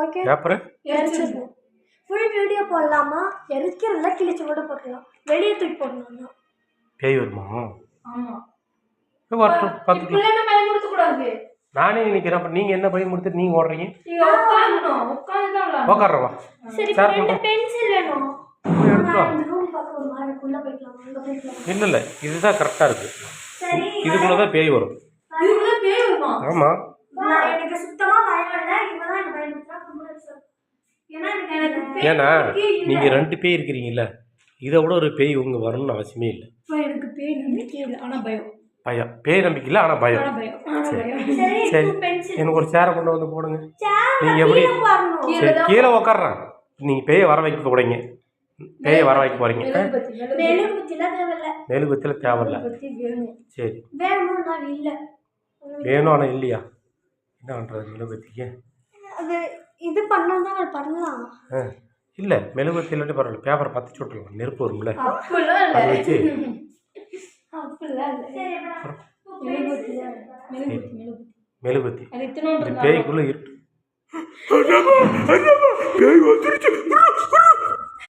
Okay அப்புறம் எரிச்சிடணும். Full video போடலாமா? எரிக்கிறதுல கிழிச்சு கூட போடலாம், வெளியே தூக்கி போடணும். பேய் வருமா? ஆமா வரட்டும் பார்த்துக்கலாம். இப்ப என்ன பயமுறுத்த கூடாது. நானே நினைக்கிறேன். அப்போ நீங்கள் என்ன பயமுறுத்திட்டு நீங்கள் ஓடுறீங்க? நீங்க உட்காரணும், உட்கார்ந்து தான் விளையாடணும். உட்காடுறவா? சரி, சார் ரெண்டு பென்சில் வேணும். போய் எடுத்துட்டு வா. இந்த ரூம் பக்கம் ஒரு மாதிரி உள்ள போய்க்கலாம், அங்க போய்க்கலாம். இல்லை இல்லை, இதுதான் கரெக்டாக இருக்குது. சரி, இதுக்குள்ளே தான் பேய் வரும். இதுக்குள்ள பேய் வருமா? ஆமாம். நான் எனக்கு சுத்தமா பயம் இல்லை. இவதான் எனக்கு பயமுறுத்தா கும்பிடுறேன். ஏன்னா எனக்கு ஏன்னா நீங்கள் 2 பேய் இருக்கிறீங்கல்ல, இதை விட ஒரு பேய் உங்க வரணும்னு அவசியமே இல்லை. எனக்கு பேய் நம்பிக்கை இல்லை, ஆனா பயம். பயம். பேய் நம்பிக்கை இல்லை, ஆனால் பயம். சரி, சரி, பென்சில் எனக்கு ஒரு சேரை கொண்டு வந்து போடுங்க. சேர் நீங்கள் எப்படி? வரணும். சரி, கீழே உட்காடுறேன். நீங்கள் பேயை வர வைக்க போகிறீங்க. பேயை வர வைக்க போகிறீங்க. மெழுகுபத்திலாம் தேவையில்லை. மெழுகுவத்தில் தேவையில்ல. வேணும். சரி, வேணும், நான் இல்லை. வேணும் ஆனால் இல்லையா? என்ன பண்ணுறது மெழுகுவத்திக்கு? அது இது பண்ணாதான் அது பண்ணலாம். இல்லை, மெழுகுவத்தி இல்லாட்டி பரவாயில்ல, பேப்பரை பற்றி விட்டுருலாம், நெருப்பு வரும்ல, அப்படிலாம் அதை இல்லை. வச்சு. அப்படிலாம் இல்லை. சரி, மெழுகுவத்தி. மெழுகுவத்தி அது இத்தனோண்டு இந்த பேய்க்குள்ளே இருக்கு. பேய் வந்துருச்சு.